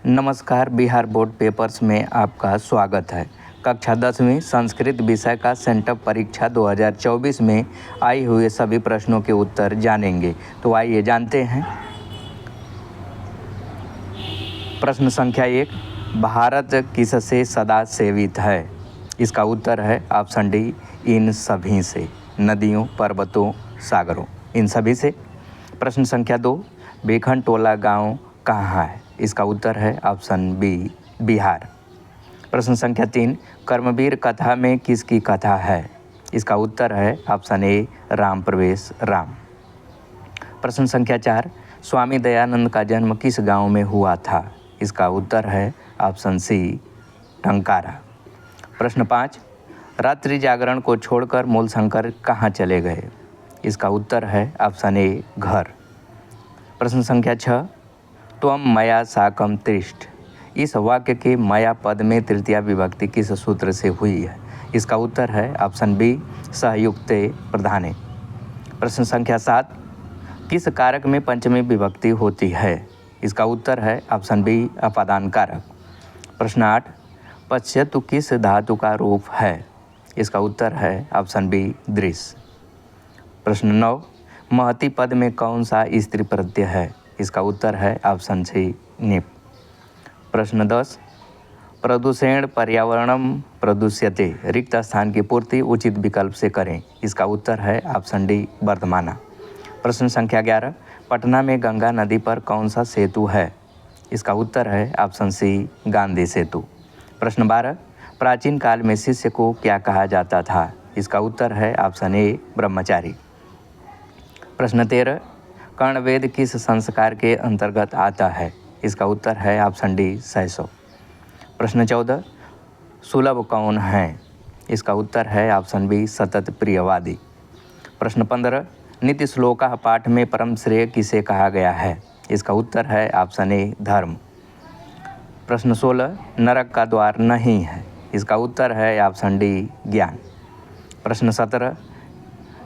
नमस्कार, Bihar board papers में आपका स्वागत है। कक्षा 10वीं संस्कृत विषय का सेंटअप परीक्षा 2024 में आए हुए सभी प्रश्नों के उत्तर जानेंगे। तो आइए जानते हैं। प्रश्न संख्या 1, भारत किससे सदा सेवित है? इसका उत्तर है ऑप्शन डी, इन सभी से। नदियों, पर्वतों, सागरों, इन सभी से। प्रश्न संख्या 2, बेखनटोला गांव कहाँ है? इसका उत्तर है ऑप्शन बी, बिहार। प्रश्न संख्या 3, कर्मवीर कथा में किसकी कथा है? इसका उत्तर है ऑप्शन ए, राम प्रवेश राम। प्रश्न संख्या 4, स्वामी दयानंद का जन्म किस गांव में हुआ था? इसका उत्तर है ऑप्शन सी, टंकारा। प्रश्न 5, रात्रि जागरण को छोड़कर मूलशंकर कहाँ चले गए? इसका उत्तर है ऑप्शन ए, घर। प्रश्न संख्या 6, त्वम मया साकम तिष्ठ, इस वाक्य के मया पद में तृतीया विभक्ति किस सूत्र से हुई है? इसका उत्तर है ऑप्शन बी, सहयुक्ते प्रधाने। प्रश्न संख्या 7, किस कारक में पंचमी विभक्ति होती है? इसका उत्तर है ऑप्शन बी, अपादान कारक। प्रश्न 8, पश्यतु किस धातु का रूप है? इसका उत्तर है ऑप्शन बी, दृश्य। प्रश्न 9, महति पद में कौन सा स्त्री प्रत्यय है? इसका उत्तर है ऑप्शन सी, निप। प्रश्न 10, प्रदूषण पर्यावरणम प्रदूष्यते, रिक्त स्थान की पूर्ति उचित विकल्प से करें। इसका उत्तर है ऑप्शन डी, वर्धमाना। प्रश्न संख्या 11, पटना में गंगा नदी पर कौन सा सेतु है? इसका उत्तर है ऑप्शन सी, गांधी सेतु। प्रश्न 12, प्राचीन काल में शिष्य को क्या कहा जाता था? इसका उत्तर है ऑप्शन ए, ब्रह्मचारी। प्रश्न 13, कर्णवेद किस संस्कार के अंतर्गत आता है? इसका उत्तर है ऑप्शन डी, शैशव। प्रश्न 14, सुलभ कौन है? इसका उत्तर है ऑप्शन बी, सतत प्रियवादी। प्रश्न 15, नित्य श्लोका पाठ में परम श्रेय किसे कहा गया है? इसका उत्तर है ऑप्शन ए, धर्म। प्रश्न 16, नरक का द्वार नहीं है। इसका उत्तर है ऑप्शन डी, ज्ञान। प्रश्न 17,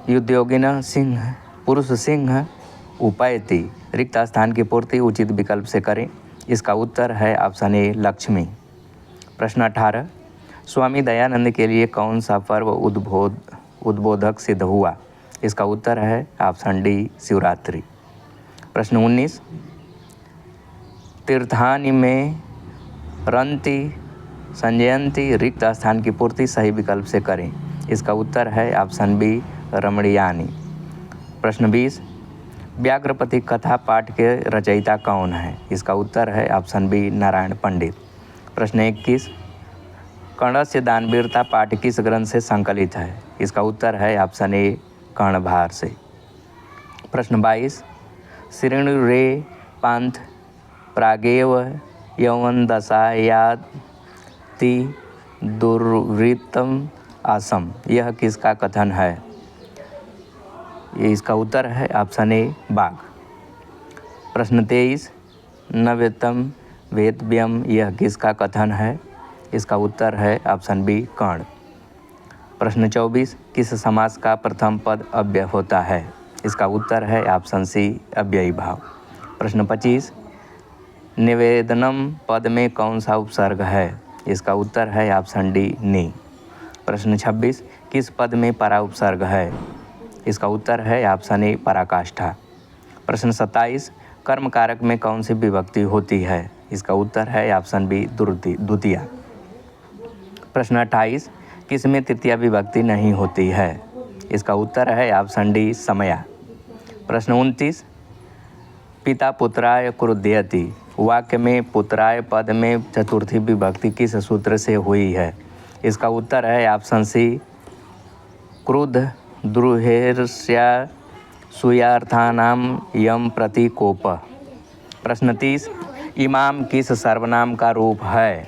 युद्धयोगिन सिंह पुरुष सिंह उपैति, रिक्त स्थान की पूर्ति उचित विकल्प से करें। इसका उत्तर है ऑप्शन ए, लक्ष्मी। प्रश्न 18, स्वामी दयानंद के लिए कौन सा पर्व उद्बोधक सिद्ध हुआ? इसका उत्तर है ऑप्शन डी, शिवरात्रि। प्रश्न 19, तीर्थानि में रंति संजयंती, रिक्त स्थान की पूर्ति सही विकल्प से करें। इसका उत्तर है ऑप्शन बी, रमणीयानि। प्रश्न 20, व्याघ्रपति कथा पाठ के रचयिता कौन है? इसका उत्तर है ऑप्शन बी, नारायण पंडित। प्रश्न 21, कर्णस्य दानवीरता पाठ किस ग्रंथ से संकलित है? इसका उत्तर है ऑप्शन ए, कर्णभार से। प्रश्न 22, श्रेणुरे पांथ प्रागेव यौवन दशायाति दुर्वृत्तम आसम, यह किसका कथन है? इसका उत्तर है ऑप्शन ए, बाघ। प्रश्न 23, नव्यतम वेदव्यम, यह किसका कथन है? इसका उत्तर है ऑप्शन बी, कर्ण। प्रश्न 24, किस समास का प्रथम पद अव्यय होता है? इसका उत्तर है ऑप्शन सी, अव्ययी भाव। प्रश्न 25, निवेदनम पद में कौन सा उपसर्ग है? इसका उत्तर है ऑप्शन डी, नि। प्रश्न 26, किस पद में परा उपसर्ग है? इसका उत्तर है ऑप्शन ए, पराकाष्ठा। प्रश्न 27, कर्म कारक में कौन सी विभक्ति होती है? इसका उत्तर है ऑप्शन बी, द्वितीया। प्रश्न 28, किस में तृतीया विभक्ति नहीं होती है? इसका उत्तर है ऑप्शन डी, समया। प्रश्न 29, पिता पुत्राय क्रुध्यति, वाक्य में पुत्राय पद में चतुर्थी विभक्ति किस सूत्र से हुई है? इसका उत्तर है ऑप्शन सी, क्रुद्ध द्रुहेर्ष्या सूयार्थानाम यम प्रति कोप। प्रश्न 30, इमाम किस सर्वनाम का रूप है?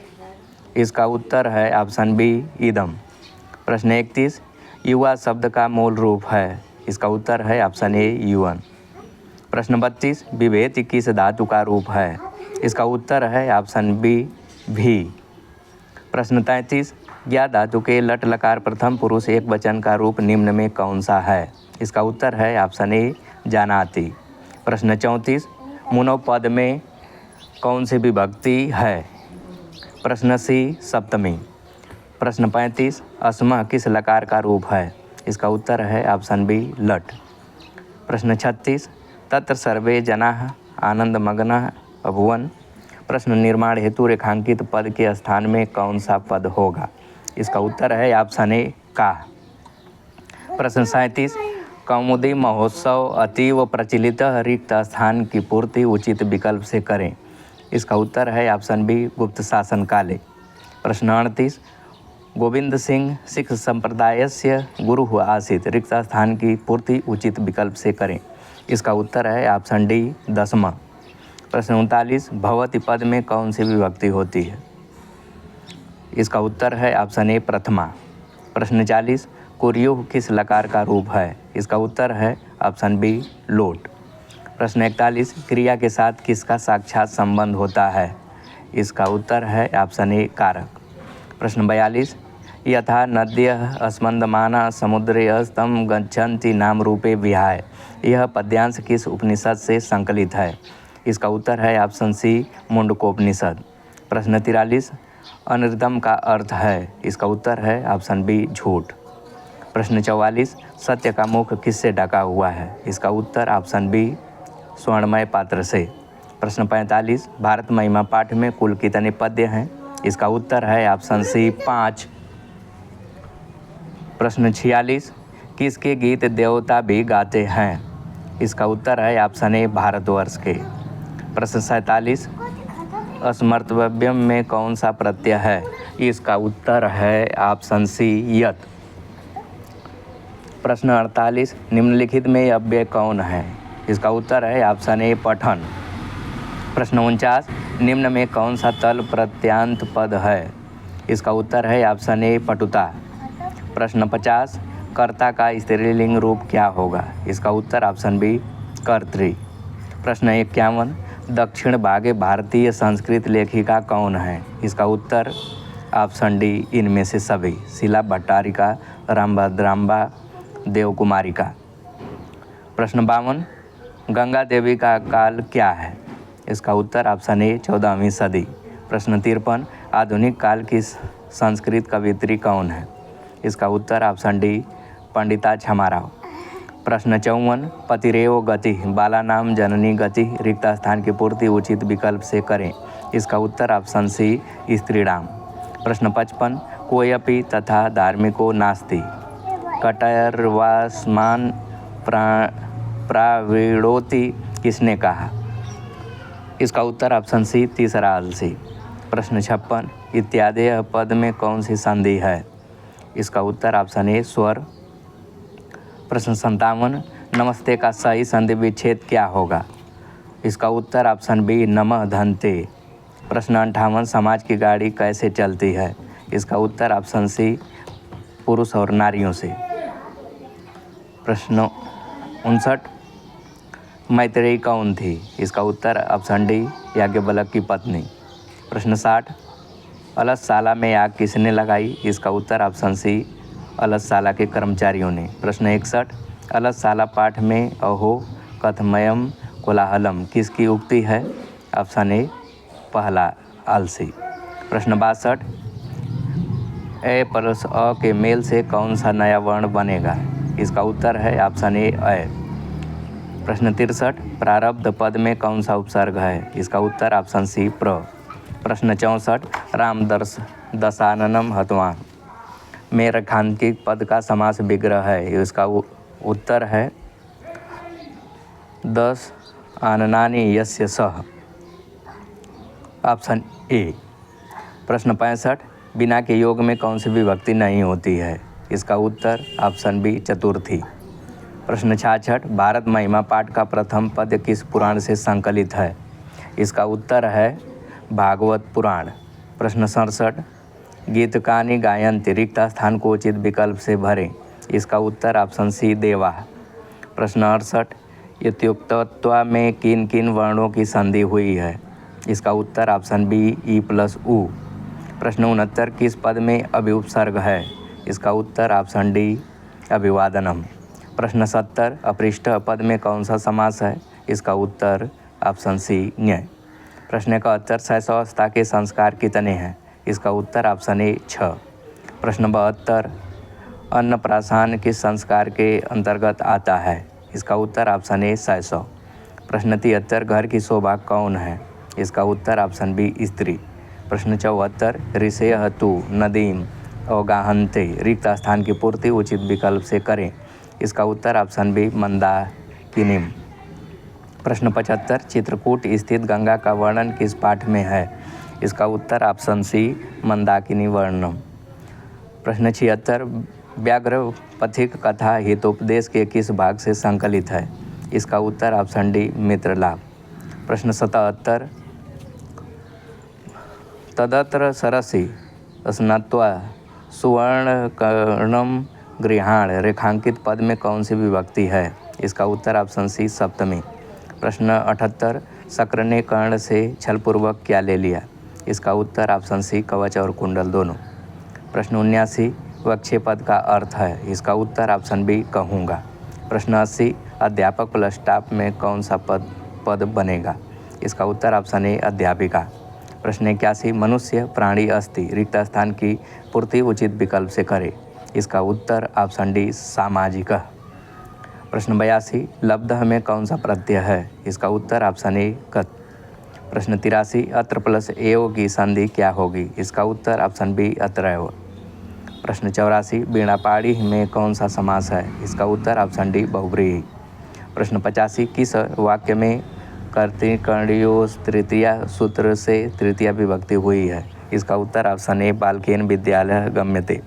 इसका उत्तर है ऑप्शन बी, इदम। प्रश्न 31, युवा शब्द का मूल रूप है? इसका उत्तर है ऑप्शन ए, युवन। प्रश्न 32, विभेति किस धातु का रूप है? इसका उत्तर है ऑप्शन बी, भी। प्रश्न 33, ज्ञा धातु के लट लकार प्रथम पुरुष एक वचन का रूप निम्न में कौन सा है? इसका उत्तर है ऑप्शन ए, जानाति। प्रश्न 34, मुनो पद में कौन सी विभक्ति है? प्रश्न सी सप्तमी। प्रश्न 35 अस्मा किस लकार का रूप है? इसका उत्तर है ऑप्शन बी लट। प्रश्न 36 तत्र सर्वे जनाः आनंदमग्नाः अभूवन्। प्रश्न निर्माण हेतु रेखांकित पद के स्थान में कौन सा पद होगा? इसका उत्तर है ऑप्शन ए का। प्रश्न 37 कौमुदी महोत्सव अतीव प्रचलित रिक्त स्थान की पूर्ति उचित विकल्प से करें। इसका उत्तर है ऑप्शन बी गुप्त शासन काले। प्रश्न 38 गोविंद सिंह सिख संप्रदायस्य गुरुः आसीत्। रिक्त स्थान की पूर्ति उचित विकल्प से करें। इसका उत्तर है ऑप्शन डी दसवां। प्रश्न 39 भवति पद में कौन सी विभक्ति होती है? इसका उत्तर है ऑप्शन ए प्रथमा। प्रश्न 40 कुर्युः किस लकार का रूप है? इसका उत्तर है ऑप्शन बी लोट। प्रश्न 41 क्रिया के साथ किसका साक्षात संबंध होता है? इसका उत्तर है ऑप्शन ए कारक। प्रश्न 42 यथा नद्यः अस्मन्दमाना समुद्रे अस्तं गच्छन्ति नाम रूपे विहाय। यह पद्यांश किस उपनिषद से संकलित है? इसका उत्तर है ऑप्शन सी मुंडकोपनिषद। प्रश्न 43 अनृतम का अर्थ है? इसका उत्तर है ऑप्शन बी झूठ। प्रश्न 44 सत्य का मुख किससे ढका हुआ है? इसका उत्तर ऑप्शन बी स्वर्णमय पात्र से। प्रश्न 45 भारत महिमा पाठ में कुल कितने पद्य हैं? इसका उत्तर है ऑप्शन सी 5। प्रश्न 46 किसके गीत देवता भी गाते हैं? इसका उत्तर है ऑप्शन ए भारतवर्ष के। प्रश्न 47 अस्मर्तव्यम में कौन सा प्रत्यय है? इसका उत्तर है ऑप्शन सी यत। प्रश्न 48 निम्नलिखित में अव्यय कौन है? इसका उत्तर है ऑप्शन ए पठन। प्रश्न 49 निम्न में कौन सा तल प्रत्यांत पद है? इसका उत्तर है ऑप्शन ए पटुता। प्रश्न 50 कर्ता का स्त्रीलिंग रूप क्या होगा? इसका उत्तर ऑप्शन बी कर्त्री। प्रश्न 51 दक्षिण भागे भारतीय संस्कृत लेखिका कौन है? इसका उत्तर ऑप्शन डी इनमें से सभी शीला भट्टारिका, रामभद्रांबा, देवकुमारिका। प्रश्न 52 गंगा देवी का काल क्या है? इसका उत्तर ऑप्शन ए 14वीं सदी। प्रश्न 53 आधुनिक काल की संस्कृत कवियत्री कौन है? इसका उत्तर ऑप्शन डी पंडिता क्षमाराव। प्रश्न 54 पतिरेव गति बाला नाम जननी गति रिक्त स्थान की पूर्ति उचित विकल्प से करें। इसका उत्तर ऑप्शन सी स्त्रीणाम। प्रश्न 55 कोयपि तथा धार्मिको नास्ति कटैर्वास्मान प्रावीणोति किसने कहा? इसका उत्तर ऑप्शन सी तीसरा आलसी। प्रश्न 56 इत्यादि पद में कौन सी संधि है? इसका उत्तर ऑप्शन ए स्वर। प्रश्न 57 नमस्ते का सही संधि विच्छेद क्या होगा? इसका उत्तर ऑप्शन बी नमः धन्ते। प्रश्न 58 समाज की गाड़ी कैसे चलती है? इसका उत्तर ऑप्शन सी पुरुष और नारियों से। प्रश्न 59 मैत्रेयी कौन थी? इसका उत्तर ऑप्शन डी याज्ञवल्क्य की पत्नी। प्रश्न 60 अलसशाला में आग किसने लगाई? इसका उत्तर ऑप्शन सी अलसशाला के कर्मचारियों ने। प्रश्न 61 अलसशाला पाठ में अहो कथमयम कोलाहलम किसकी उक्ति है? ऑप्शन ए पहला आलसी। प्रश्न 62 ए प्लस अ के मेल से कौन सा नया वर्ण बनेगा? इसका उत्तर है ऑप्शन ए अय। प्रश्न 63 प्रारब्ध पद में कौन सा उपसर्ग है? इसका उत्तर ऑप्शन सी प्र। प्रश्न 64 राम दशाननम हतवान में रेखांकित पद का समास विग्रह है। इसका उत्तर है 10 आननानि यस्य सह ऑप्शन ए। प्रश्न 65 बिना के योग में कौन सी विभक्ति नहीं होती है? इसका उत्तर ऑप्शन बी चतुर्थी। प्रश्न 66 भारत महिमा पाठ का प्रथम पद किस पुराण से संकलित है? इसका उत्तर है भागवत पुराण। प्रश्न 67 गीतकानि गायन्ति रिक्त स्थान को उचित विकल्प से भरें। इसका उत्तर ऑप्शन सी देवा। प्रश्न 68 यत्युक्तत्व में किन किन वर्णों की संधि हुई है? इसका उत्तर ऑप्शन बी ई प्लस उ। प्रश्न 69 किस पद में अभिउपसर्ग है? इसका उत्तर ऑप्शन डी अभिवादनम। प्रश्न 70 अपृष्ठ पद में कौन सा समास है? इसका उत्तर ऑप्शन सी न्याय। प्रश्न 71 शैशवावस्था के संस्कार कितने हैं? इसका उत्तर ऑप्शन ए 6। प्रश्न 72 अन्नप्राशन किस संस्कार के अंतर्गत आता है? इसका उत्तर ऑप्शन ए शैशव। प्रश्न 73 घर की शोभा कौन है? इसका उत्तर ऑप्शन बी स्त्री। प्रश्न 74 ऋषयः तु नदीम अवगाहन्ते रिक्त स्थान की पूर्ति उचित विकल्प से करें। इसका उत्तर ऑप्शन बी मंदाकिनीम। प्रश्न 75 चित्रकूट स्थित गंगा का वर्णन किस पाठ में है? इसका उत्तर ऑप्शन सी मंदाकिनी वर्णनम। प्रश्न 76 व्याघ्र पथिक कथा हितोपदेश के किस भाग से संकलित है? इसका उत्तर ऑप्शन डी मित्रलाभ। प्रश्न 77 तदत्र सरसि स्नात्वा सुवर्णकर्णम गृहाण रेखांकित पद में कौन सी विभक्ति है? इसका उत्तर ऑप्शन सी सप्तमी। प्रश्न 78 शक्र ने कर्ण से छलपूर्वक क्या ले लिया? इसका उत्तर ऑप्शन सी कवच और कुंडल दोनों। प्रश्न 79 वक्षे पद का अर्थ है? इसका उत्तर ऑप्शन बी कहूँगा। प्रश्न 80 अध्यापक प्लस स्टाफ में कौन सा पद बनेगा? इसका उत्तर ऑप्शन ए अध्यापिका। प्रश्न 81 मनुष्य प्राणी अस्ति रिक्त स्थान की पूर्ति उचित विकल्प से करे। इसका उत्तर ऑप्शन डी सामाजिक। प्रश्न 82 लब्धः में कौन सा प्रत्यय है? इसका उत्तर ऑप्शन ए कत। प्रश्न 83 अत्र प्लस एव की संधि क्या होगी? इसका उत्तर ऑप्शन बी अत्रैव। प्रश्न 84 वीणापाणी में कौन सा समास है? इसका उत्तर ऑप्शन डी बहुव्रीहि। प्रश्न 85 किस वाक्य में कर्तृकर्णयोः तृतीया सूत्र से तृतीया विभक्ति हुई है? इसका उत्तर ऑप्शन ए बालकेन विद्यालयः गम्यते।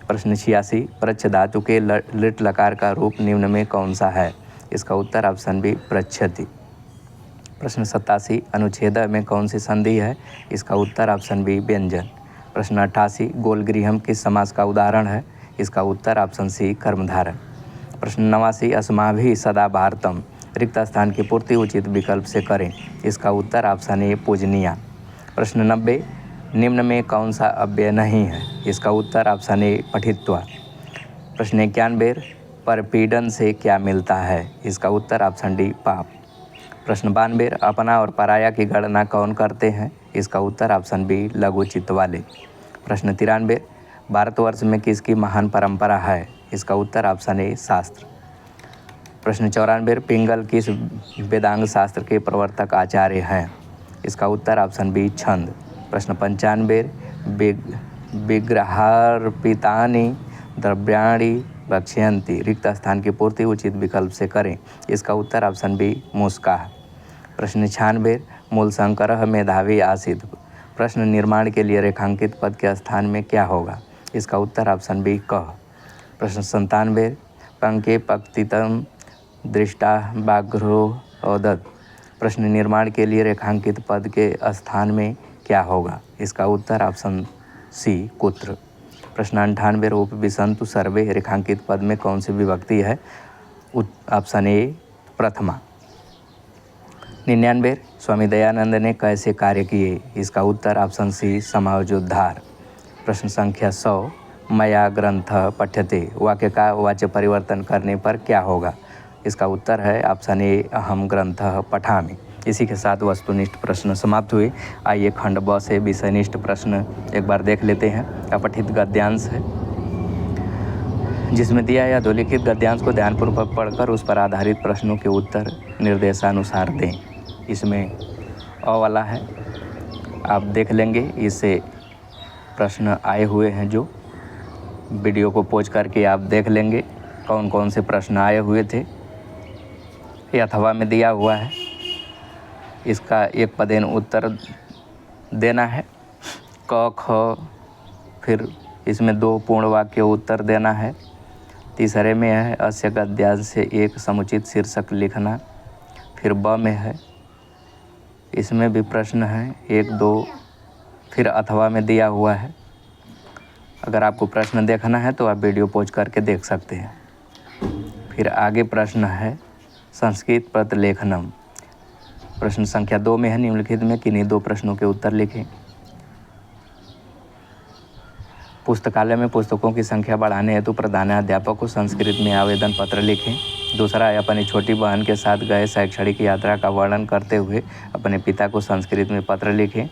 प्रश्न 86 प्रच्छ धातु के लिट लकार का रूप निम्न में कौन सा है? इसका उत्तर ऑप्शन बी प्रच्छति। प्रश्न 87 अनुच्छेद में कौन सी संधि है? इसका उत्तर ऑप्शन बी व्यंजन। प्रश्न 88 गोलगृहम किस समास का उदाहरण है? इसका उत्तर ऑप्शन सी कर्मधारय। प्रश्न 89 अस्माभिः सदा भारतम रिक्त स्थान की पूर्ति उचित विकल्प से करें। इसका उत्तर ऑप्शन ए पूजनीया। प्रश्न 90 निम्न में कौन सा अव्यय नहीं है? इसका उत्तर ऑप्शन ए पठित्वा। प्रश्न 91 परपीड़न से क्या मिलता है? इसका उत्तर ऑप्शन डी पाप। प्रश्न 92 अपना और पराया की गणना कौन करते हैं? इसका उत्तर ऑप्शन बी लघुचित्त वाले। प्रश्न 93 भारतवर्ष में किसकी महान परंपरा है? इसका उत्तर ऑप्शन ए शास्त्र। प्रश्न 94 पिंगल किस वेदांग शास्त्र के प्रवर्तक आचार्य हैं? इसका उत्तर ऑप्शन बी छंद। प्रश्न 95 विग्रहार्पितानि द्रव्याणि भक्ष्यन्ति रिक्त स्थान की पूर्ति उचित विकल्प से करें। इसका उत्तर ऑप्शन बी मुस्काह। प्रश्न 96 मूलशंकरः मेधावी आसीत् प्रश्न निर्माण के लिए रेखांकित पद के स्थान में क्या होगा? इसका उत्तर ऑप्शन बी कः। प्रश्न 97 पंके पक्तितम दृष्टा व्याघ्रो औदत प्रश्न निर्माण के लिए रेखांकित पद के स्थान में क्या होगा? इसका उत्तर ऑप्शन सी कुत्र। प्रश्न 98 रूप विसंतु सर्वे रेखांकित पद में कौन सी विभक्ति है? ऑप्शन ए प्रथमा। 99 स्वामी दयानंद ने कैसे कार्य किए? इसका उत्तर ऑप्शन सी समाजोद्धार। प्रश्न संख्या 100 मया ग्रंथ पठ्यते वाक्य का वाच्य परिवर्तन करने पर क्या होगा? इसका उत्तर है ऑप्शन ए अहम ग्रंथः पठामि। इसी के साथ वस्तुनिष्ठ प्रश्न समाप्त हुए। आइए खंड ब से विषयनिष्ठ प्रश्न एक बार देख लेते हैं। अपठित गद्यांश है जिसमें दिया या अधोलिखित गद्यांश को ध्यानपूर्वक पढ़कर उस पर आधारित प्रश्नों के उत्तर निर्देशानुसार दें। इसमें अ वाला है, आप देख लेंगे। इससे प्रश्न आए हुए हैं जो वीडियो को पॉज करके आप देख लेंगे कौन कौन से प्रश्न आए हुए थे। ये अथवा में दिया हुआ है, इसका एक पदेन उत्तर देना है। क ख फिर इसमें 2 पूर्ण वाक्य उत्तर देना है। तीसरे में है अस्य गद्यांश से एक समुचित शीर्षक लिखना। फिर ब में है, इसमें भी प्रश्न है 1 2। फिर अथवा में दिया हुआ है। अगर आपको प्रश्न देखना है तो आप वीडियो पॉज करके देख सकते हैं। फिर आगे प्रश्न है संस्कृत प्रतिलेखनम। प्रश्न संख्या 2 में है निम्नलिखित में किन्हीं 2 प्रश्नों के उत्तर लिखें। पुस्तकालय में पुस्तकों की संख्या बढ़ाने हेतु प्रधानाध्यापक को संस्कृत में आवेदन पत्र लिखें। दूसरा है अपनी छोटी बहन के साथ गए शैक्षणिक यात्रा का वर्णन करते हुए अपने पिता को संस्कृत में पत्र लिखें।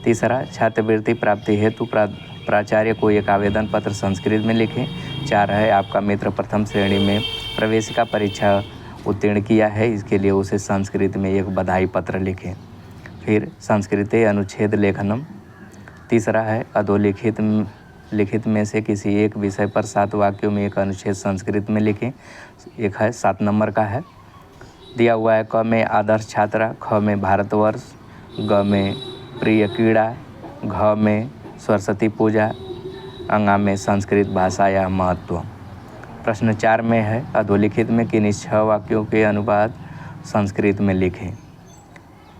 तीसरा, छात्रवृत्ति प्राप्ति हेतु प्राचार्य को एक आवेदन पत्र संस्कृत में लिखें। 4 है आपका मित्र प्रथम श्रेणी में प्रवेशिका परीक्षा उत्तीर्ण किया है, इसके लिए उसे संस्कृत में एक बधाई पत्र लिखें। फिर संस्कृते अनुच्छेद लेखनम। तीसरा है लिखित में से किसी एक विषय पर 7 वाक्यों में एक अनुच्छेद संस्कृत में लिखें। एक है 7 नंबर का है, दिया हुआ है क में आदर्श छात्रा, ख में भारतवर्ष, ग में प्रिय क्रीड़ा, घ में सरस्वती पूजा, अंगा में संस्कृत भाषा या महत्व। प्रश्न 4 में है अधोलिखित में किन्हीं 6 वाक्यों के अनुवाद संस्कृत में लिखें।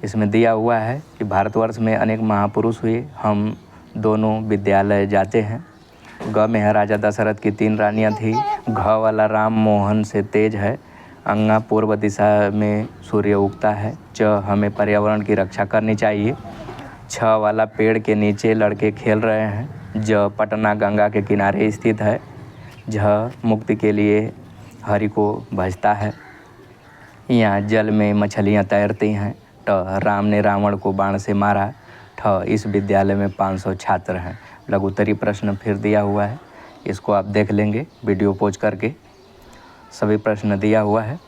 इसमें दिया हुआ है कि भारतवर्ष में अनेक महापुरुष हुए, हम दोनों विद्यालय जाते हैं। ग में है राजा दशरथ की 3 रानियां थी। घ वाला राम मोहन से तेज है। अंगा पूर्व दिशा में सूर्य उगता है। च हमें पर्यावरण की रक्षा करनी चाहिए। छ वाला पेड़ के नीचे लड़के खेल रहे हैं। ज पटना गंगा के किनारे स्थित है। झ मुक्ति के लिए हरि को भजता है। यहाँ जल में मछलियाँ तैरती हैं। ट राम ने रावण को बाण से मारा। ठ इस विद्यालय में 500 छात्र हैं। लघुत्तरी प्रश्न फिर दिया हुआ है, इसको आप देख लेंगे वीडियो पॉज करके। सभी प्रश्न दिया हुआ है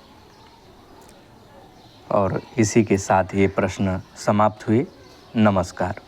और इसी के साथ ये प्रश्न समाप्त हुए। नमस्कार।